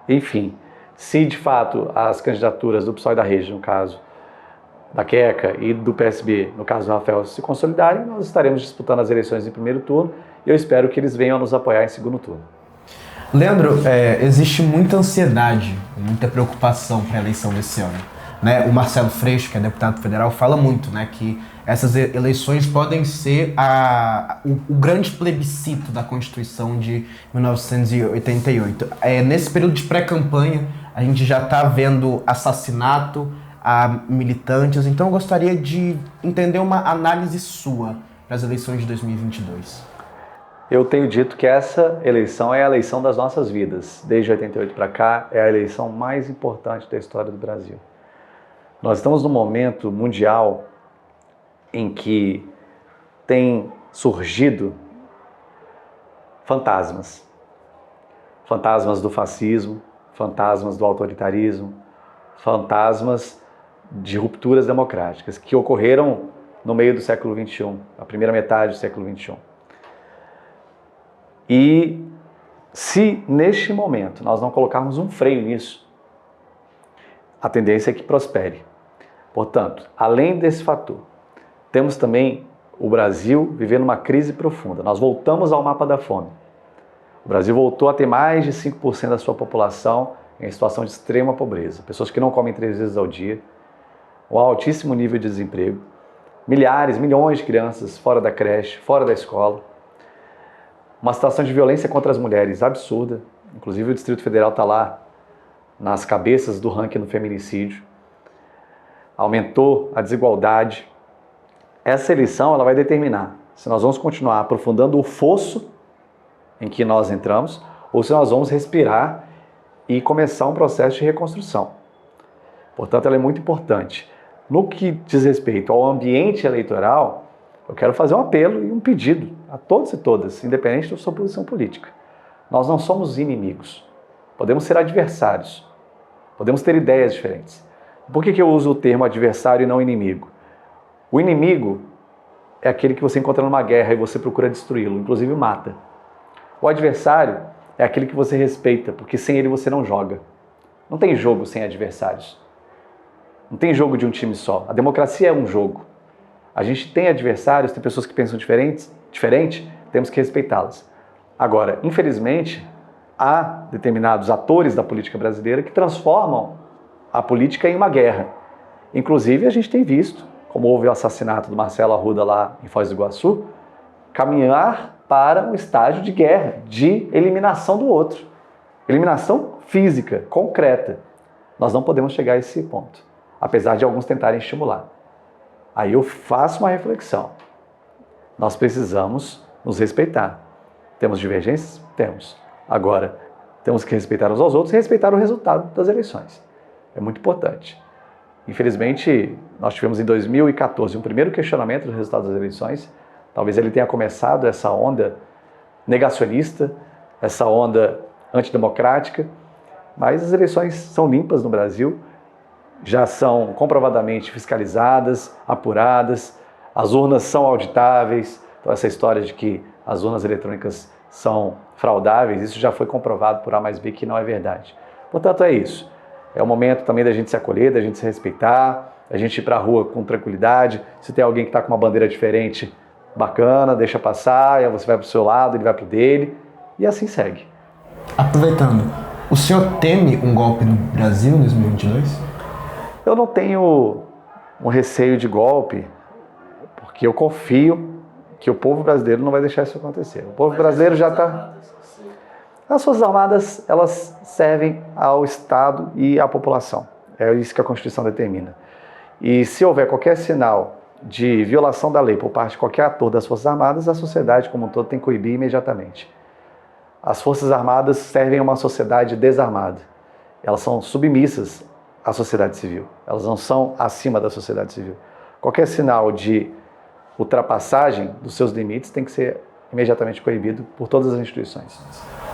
Enfim, se de fato as candidaturas do PSOL e da Rede, no caso da Queca, e do PSB, no caso do Rafael, se consolidarem, nós estaremos disputando as eleições em primeiro turno e eu espero que eles venham a nos apoiar em segundo turno. Leandro, existe muita ansiedade, muita preocupação para a eleição desse ano, né? O Marcelo Freixo, que é deputado federal, fala muito, né, que essas eleições podem ser o grande plebiscito da Constituição de 1988. Nesse período de pré-campanha, a gente já está vendo assassinato a militantes, então eu gostaria de entender uma análise sua para as eleições de 2022. Eu tenho dito que essa eleição é a eleição das nossas vidas. Desde 88 para cá, é a eleição mais importante da história do Brasil. Nós estamos num momento mundial em que tem surgido fantasmas. Fantasmas do fascismo, fantasmas do autoritarismo, fantasmas de rupturas democráticas que ocorreram no meio do século XXI, a primeira metade do século XXI. E se neste momento nós não colocarmos um freio nisso, a tendência é que prospere. Portanto, além desse fator, temos também o Brasil vivendo uma crise profunda. Nós voltamos ao mapa da fome. O Brasil voltou a ter mais de 5% da sua população em situação de extrema pobreza. Pessoas que não comem 3 vezes ao dia, um altíssimo nível de desemprego, milhões de crianças fora da creche, fora da escola, uma situação de violência contra as mulheres absurda, inclusive o Distrito Federal está lá nas cabeças do ranking no feminicídio, aumentou a desigualdade. Essa eleição ela vai determinar se nós vamos continuar aprofundando o fosso em que nós entramos ou se nós vamos respirar e começar um processo de reconstrução. Portanto, ela é muito importante. No que diz respeito ao ambiente eleitoral, eu quero fazer um apelo e um pedido a todos e todas, independente da sua posição política. Nós não somos inimigos. Podemos ser adversários. Podemos ter ideias diferentes. Por que eu uso o termo adversário e não inimigo? O inimigo é aquele que você encontra numa guerra e você procura destruí-lo, inclusive mata. O adversário é aquele que você respeita, porque sem ele você não joga. Não tem jogo sem adversários. Não tem jogo de um time só. A democracia é um jogo. A gente tem adversários, tem pessoas que pensam diferente, temos que respeitá-las. Agora, infelizmente, há determinados atores da política brasileira que transformam a política em uma guerra. Inclusive, a gente tem visto, como houve o assassinato do Marcelo Arruda lá em Foz do Iguaçu, caminhar para um estágio de guerra, de eliminação do outro. Eliminação física, concreta. Nós não podemos chegar a esse ponto, apesar de alguns tentarem estimular. Aí eu faço uma reflexão. Nós precisamos nos respeitar. Temos divergências? Temos. Agora, temos que respeitar uns aos outros e respeitar o resultado das eleições. É muito importante. Infelizmente, nós tivemos em 2014 um primeiro questionamento dos resultados das eleições. Talvez ele tenha começado essa onda negacionista, essa onda antidemocrática, mas as eleições são limpas no Brasil, já são comprovadamente fiscalizadas, apuradas, as urnas são auditáveis. Então essa história de que as urnas eletrônicas são fraudáveis, isso já foi comprovado por A mais B que não é verdade. Portanto, é isso. É o momento também da gente se acolher, da gente se respeitar, a gente ir para a rua com tranquilidade. Se tem alguém que está com uma bandeira diferente, bacana, deixa passar, e aí você vai para o seu lado, ele vai para o dele, e assim segue. Aproveitando, o senhor teme um golpe no Brasil em 2022? Eu não tenho um receio de golpe, porque eu confio que o povo brasileiro não vai deixar isso acontecer. O povo brasileiro já está... As Forças Armadas, elas servem ao Estado e à população. É isso que a Constituição determina. E se houver qualquer sinal de violação da lei por parte de qualquer ator das Forças Armadas, a sociedade como um todo tem que coibir imediatamente. As Forças Armadas servem a uma sociedade desarmada. Elas são submissas à sociedade civil. Elas não são acima da sociedade civil. Qualquer sinal de ultrapassagem dos seus limites tem que ser imediatamente coibido por todas as instituições.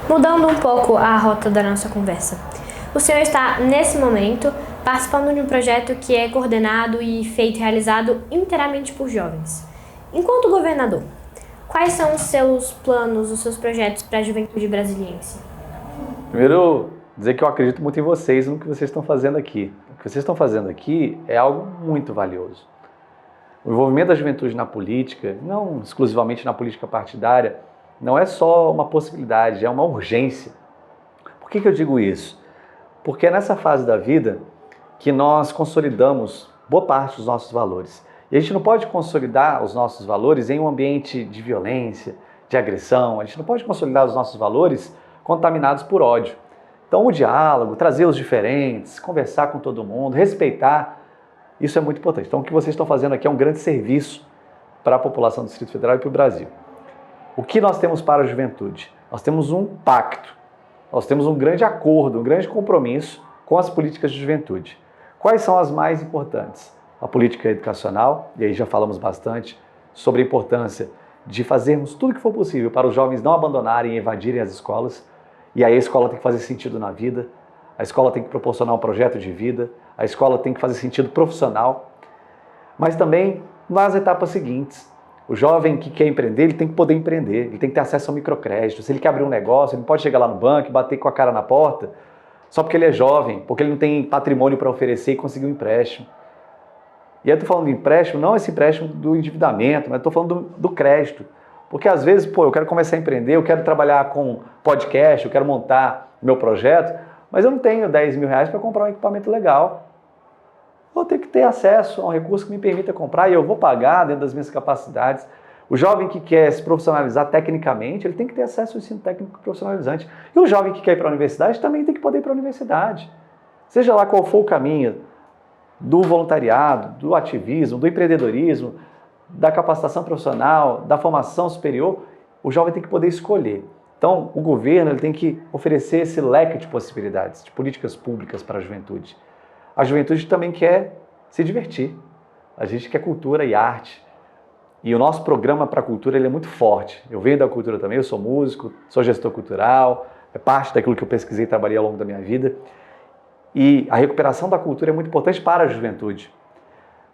Mudando um pouco a rota da nossa conversa. O senhor está, nesse momento, participando de um projeto que é coordenado e feito e realizado inteiramente por jovens. Enquanto governador, quais são os seus planos, os seus projetos para a juventude brasiliense? Primeiro, dizer que eu acredito muito em vocês, no que vocês estão fazendo aqui. O que vocês estão fazendo aqui é algo muito valioso. O envolvimento da juventude na política, não exclusivamente na política partidária, não é só uma possibilidade, é uma urgência. Por que eu digo isso? Porque é nessa fase da vida que nós consolidamos boa parte dos nossos valores. E a gente não pode consolidar os nossos valores em um ambiente de violência, de agressão. A gente não pode consolidar os nossos valores contaminados por ódio. Então o diálogo, trazer os diferentes, conversar com todo mundo, respeitar, isso é muito importante. Então o que vocês estão fazendo aqui é um grande serviço para a população do Distrito Federal e para o Brasil. O que nós temos para a juventude? Nós temos um pacto, nós temos um grande acordo, um grande compromisso com as políticas de juventude. Quais são as mais importantes? A política educacional, e aí já falamos bastante sobre a importância de fazermos tudo o que for possível para os jovens não abandonarem e evadirem as escolas. E aí a escola tem que fazer sentido na vida, a escola tem que proporcionar um projeto de vida, a escola tem que fazer sentido profissional, mas também nas etapas seguintes. O jovem que quer empreender, ele tem que poder empreender, ele tem que ter acesso ao microcrédito. Se ele quer abrir um negócio, ele não pode chegar lá no banco e bater com a cara na porta só porque ele é jovem, porque ele não tem patrimônio para oferecer e conseguir um empréstimo. E eu estou falando de empréstimo, não esse empréstimo do endividamento, mas estou falando do crédito. Porque às vezes, eu quero começar a empreender, eu quero trabalhar com podcast, eu quero montar meu projeto, mas eu não tenho 10 mil reais para comprar um equipamento legal. Vou ter que ter acesso a um recurso que me permita comprar e eu vou pagar dentro das minhas capacidades. O jovem que quer se profissionalizar tecnicamente, ele tem que ter acesso ao ensino técnico profissionalizante. E o jovem que quer ir para a universidade também tem que poder ir para a universidade. Seja lá qual for o caminho do voluntariado, do ativismo, do empreendedorismo, da capacitação profissional, da formação superior, o jovem tem que poder escolher. Então, o governo ele tem que oferecer esse leque de possibilidades, de políticas públicas para a juventude. A juventude também quer se divertir. A gente quer cultura e arte. E o nosso programa para a cultura ele é muito forte. Eu venho da cultura também, eu sou músico, sou gestor cultural, é parte daquilo que eu pesquisei e trabalhei ao longo da minha vida. E a recuperação da cultura é muito importante para a juventude.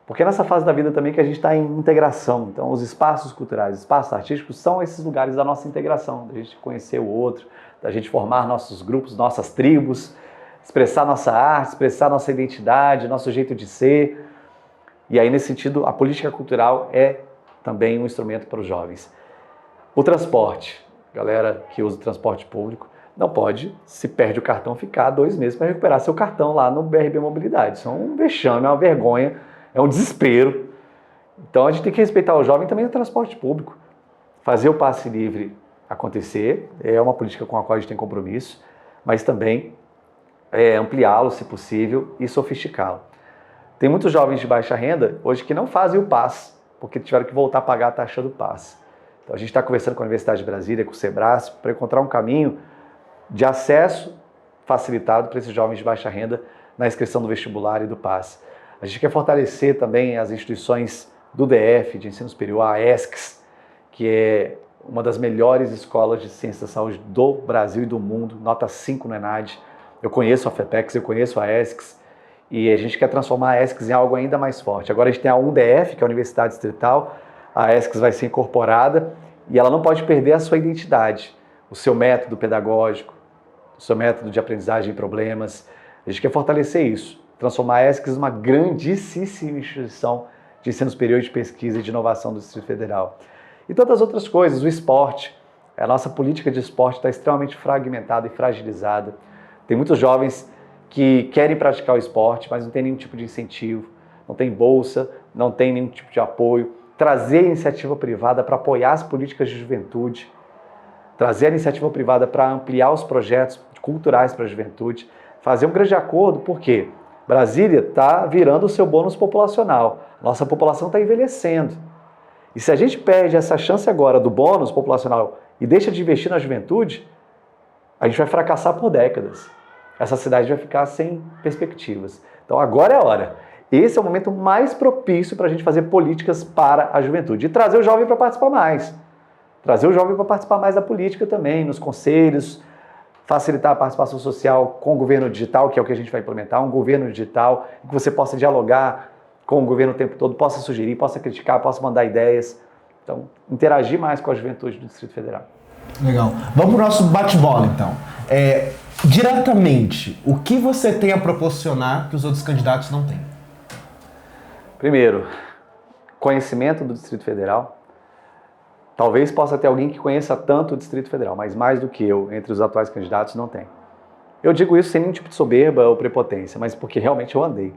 Porque é nessa fase da vida também que a gente está em integração. Então, os espaços culturais, os espaços artísticos são esses lugares da nossa integração, da gente conhecer o outro, da gente formar nossos grupos, nossas tribos, expressar nossa arte, expressar nossa identidade, nosso jeito de ser. E aí, nesse sentido, a política cultural é também um instrumento para os jovens. O transporte. Galera que usa o transporte público não pode, se perde o cartão, ficar 2 meses para recuperar seu cartão lá no BRB Mobilidade. Isso é um vexame, é uma vergonha, é um desespero. Então a gente tem que respeitar o jovem também no transporte público. Fazer o passe livre acontecer é uma política com a qual a gente tem compromisso, mas também ampliá-lo, se possível, e sofisticá-lo. Tem muitos jovens de baixa renda hoje que não fazem o passe, porque tiveram que voltar a pagar a taxa do passe. Então a gente está conversando com a Universidade de Brasília, com o Sebrae, para encontrar um caminho de acesso facilitado para esses jovens de baixa renda na inscrição do vestibular e do passe. A gente quer fortalecer também as instituições do DF, de ensino superior, a ESCs, que é uma das melhores escolas de ciência da saúde do Brasil e do mundo, nota 5 no ENAD. Eu conheço a FEPEX, eu conheço a ESCS, e a gente quer transformar a ESCS em algo ainda mais forte. Agora a gente tem a UDF, que é a Universidade Distrital, a ESCS vai ser incorporada, e ela não pode perder a sua identidade, o seu método pedagógico, o seu método de aprendizagem de problemas. A gente quer fortalecer isso, transformar a ESCS numa grandíssima instituição de ensino superior de pesquisa e de inovação do Distrito Federal. E tantas outras coisas, o esporte. A nossa política de esporte está extremamente fragmentada e fragilizada. Tem muitos jovens que querem praticar o esporte, mas não tem nenhum tipo de incentivo, não tem bolsa, não tem nenhum tipo de apoio. Trazer a iniciativa privada para apoiar as políticas de juventude, trazer a iniciativa privada para ampliar os projetos culturais para a juventude, fazer um grande acordo, porque Brasília está virando o seu bônus populacional. Nossa população está envelhecendo. E se a gente perde essa chance agora do bônus populacional e deixa de investir na juventude, a gente vai fracassar por décadas. Essa cidade vai ficar sem perspectivas. Então agora é a hora. Esse é o momento mais propício para a gente fazer políticas para a juventude. E trazer o jovem para participar mais. Trazer o jovem para participar mais da política também, nos conselhos, facilitar a participação social com o governo digital, que é o que a gente vai implementar, um governo digital, em que você possa dialogar com o governo o tempo todo, possa sugerir, possa criticar, possa mandar ideias. Então, interagir mais com a juventude do Distrito Federal. Legal. Vamos para o nosso bate-bola, então. Diretamente, o que você tem a proporcionar que os outros candidatos não têm? Primeiro, conhecimento do Distrito Federal. Talvez possa ter alguém que conheça tanto o Distrito Federal, mas mais do que eu, entre os atuais candidatos, não tem. Eu digo isso sem nenhum tipo de soberba ou prepotência, mas porque realmente eu andei.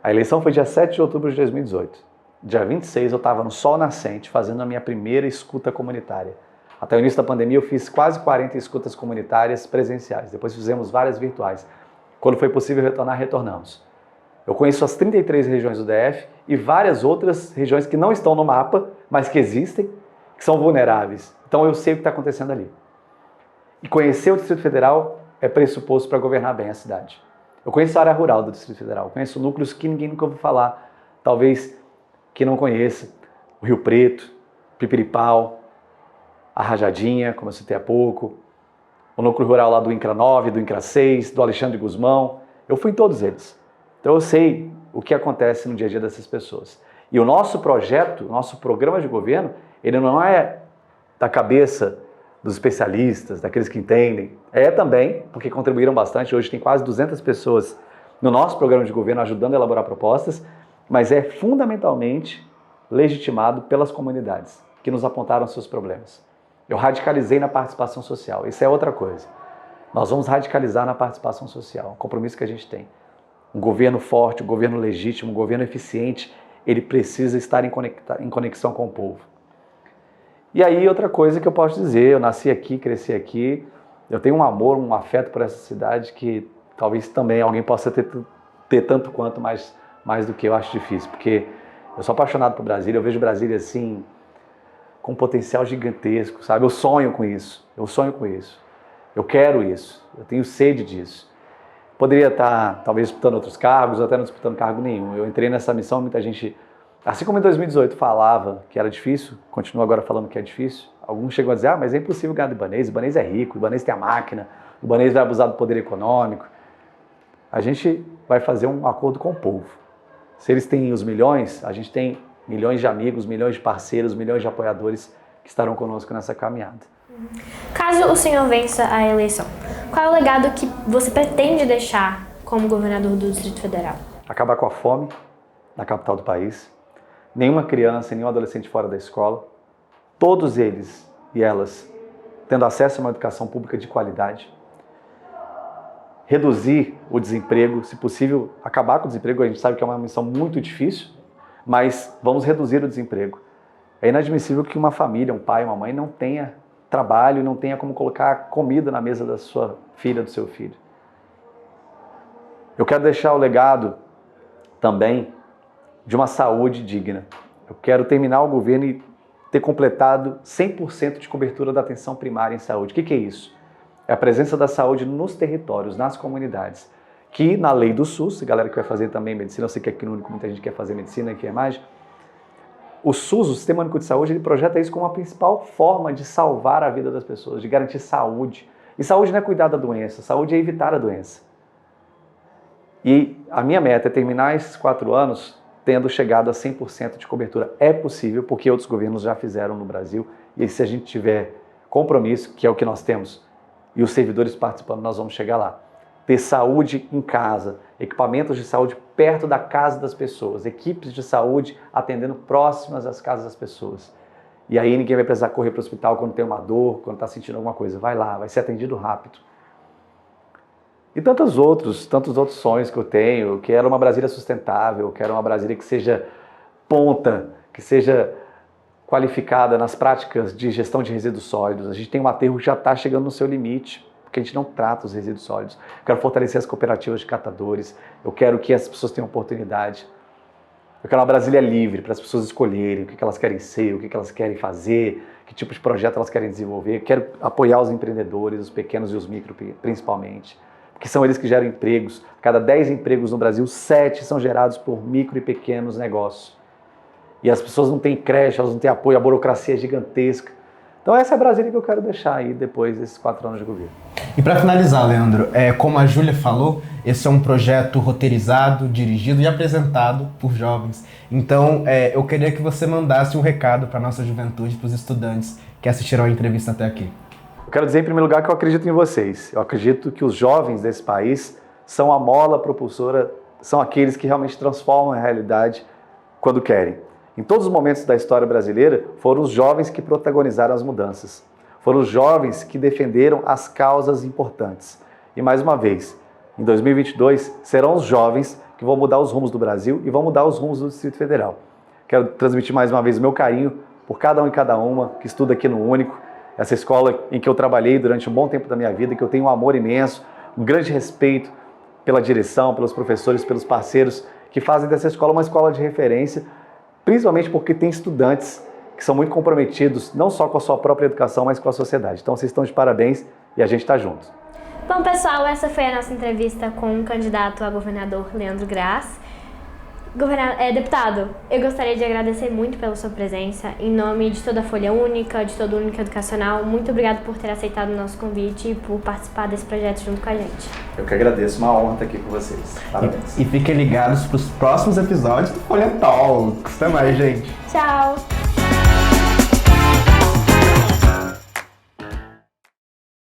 A eleição foi dia 7 de outubro de 2018. Dia 26 eu estava no sol nascente fazendo a minha primeira escuta comunitária. Até o início da pandemia eu fiz quase 40 escutas comunitárias presenciais. Depois fizemos várias virtuais. Quando foi possível retornar, retornamos. Eu conheço as 33 regiões do DF e várias outras regiões que não estão no mapa, mas que existem, que são vulneráveis. Então eu sei o que está acontecendo ali. E conhecer o Distrito Federal é pressuposto para governar bem a cidade. Eu conheço a área rural do Distrito Federal, conheço núcleos que ninguém nunca ouviu falar, talvez que não conheça. O Rio Preto, Pipiripau, a Rajadinha, como eu citei há pouco, o núcleo rural lá do INCRA 9, do INCRA 6, do Alexandre Guzmão. Eu fui em todos eles. Então eu sei o que acontece no dia a dia dessas pessoas. E o nosso projeto, o nosso programa de governo, ele não é da cabeça dos especialistas, daqueles que entendem. É também, porque contribuíram bastante. Hoje tem quase 200 pessoas no nosso programa de governo ajudando a elaborar propostas, mas é fundamentalmente legitimado pelas comunidades que nos apontaram seus problemas. Eu radicalizei na participação social. Isso é outra coisa. Nós vamos radicalizar na participação social, um compromisso que a gente tem. Um governo forte, um governo legítimo, um governo eficiente, ele precisa estar em conexão com o povo. E aí, outra coisa que eu posso dizer, eu nasci aqui, cresci aqui, eu tenho um amor, um afeto por essa cidade que talvez também alguém possa ter tanto quanto, mais do que eu acho difícil, porque eu sou apaixonado por Brasília, eu vejo Brasília assim, com um potencial gigantesco, sabe? Eu sonho com isso, eu quero isso, eu tenho sede disso. Poderia estar, talvez, disputando outros cargos, ou até não disputando cargo nenhum. Eu entrei nessa missão, muita gente, assim como em 2018 falava que era difícil, continua agora falando que é difícil. Alguns chegam a dizer, mas é impossível ganhar do Ibanez é rico, o Ibanez tem a máquina, o Ibanez vai abusar do poder econômico. A gente vai fazer um acordo com o povo. Se eles têm os milhões, a gente tem milhões de amigos, milhões de parceiros, milhões de apoiadores que estarão conosco nessa caminhada. Caso o senhor vença a eleição, qual é o legado que você pretende deixar como governador do Distrito Federal? Acabar com a fome na capital do país. Nenhuma criança, nenhum adolescente fora da escola. Todos eles e elas tendo acesso a uma educação pública de qualidade. Reduzir o desemprego, se possível, acabar com o desemprego. A gente sabe que é uma missão muito difícil, mas vamos reduzir o desemprego. É inadmissível que uma família, um pai, uma mãe não tenha trabalho, não tenha como colocar comida na mesa da sua filha, do seu filho. Eu quero deixar o legado também de uma saúde digna. Eu quero terminar o governo e ter completado 100% de cobertura da atenção primária em saúde. O que é isso? É a presença da saúde nos territórios, nas comunidades. Que na lei do SUS, a galera que vai fazer também medicina, eu sei que aqui no único muita gente quer fazer medicina e que é mais, o SUS, o Sistema Único de Saúde, ele projeta isso como a principal forma de salvar a vida das pessoas, de garantir saúde. E saúde não é cuidar da doença, saúde é evitar a doença. E a minha meta é terminar esses 4 anos tendo chegado a 100% de cobertura. É possível, porque outros governos já fizeram no Brasil, e se a gente tiver compromisso, que é o que nós temos, e os servidores participando, nós vamos chegar lá. Ter saúde em casa, equipamentos de saúde perto da casa das pessoas, equipes de saúde atendendo próximas às casas das pessoas. E aí ninguém vai precisar correr para o hospital quando tem uma dor, quando está sentindo alguma coisa. Vai lá, vai ser atendido rápido. E tantos outros sonhos que eu tenho. Eu quero uma Brasília sustentável, eu quero uma Brasília que seja ponta, que seja qualificada nas práticas de gestão de resíduos sólidos. A gente tem um aterro que já está chegando no seu limite, porque a gente não trata os resíduos sólidos. Eu quero fortalecer as cooperativas de catadores, eu quero que as pessoas tenham oportunidade. Eu quero uma Brasília livre, para as pessoas escolherem o que elas querem ser, o que elas querem fazer, que tipo de projeto elas querem desenvolver. Eu quero apoiar os empreendedores, os pequenos e os micro, principalmente, porque são eles que geram empregos. Cada 10 empregos no Brasil, 7 são gerados por micro e pequenos negócios. E as pessoas não têm creche, elas não têm apoio, a burocracia é gigantesca. Então essa é a Brasília que eu quero deixar aí depois desses 4 anos de governo. E para finalizar, Leandro, como a Júlia falou, esse é um projeto roteirizado, dirigido e apresentado por jovens. Então eu queria que você mandasse um recado para a nossa juventude, para os estudantes que assistiram a entrevista até aqui. Eu quero dizer em primeiro lugar que eu acredito em vocês. Eu acredito que os jovens desse país são a mola propulsora, são aqueles que realmente transformam a realidade quando querem. Em todos os momentos da história brasileira, foram os jovens que protagonizaram as mudanças. Foram os jovens que defenderam as causas importantes. E mais uma vez, em 2022, serão os jovens que vão mudar os rumos do Brasil e vão mudar os rumos do Distrito Federal. Quero transmitir mais uma vez o meu carinho por cada um e cada uma que estuda aqui no Único, essa escola em que eu trabalhei durante um bom tempo da minha vida, que eu tenho um amor imenso, um grande respeito pela direção, pelos professores, pelos parceiros que fazem dessa escola uma escola de referência, principalmente porque tem estudantes que são muito comprometidos, não só com a sua própria educação, mas com a sociedade. Então vocês estão de parabéns e a gente está junto. Bom, pessoal, essa foi a nossa entrevista com o candidato a governador Leandro Graz. Deputado, eu gostaria de agradecer muito pela sua presença, em nome de toda a Folha Única, de todo o Única Educacional. Muito obrigado por ter aceitado o nosso convite e por participar desse projeto junto com a gente. Eu que agradeço, uma honra estar aqui com vocês. Parabéns. E fiquem ligados para os próximos episódios do Folha Talks. Até mais, gente. Tchau!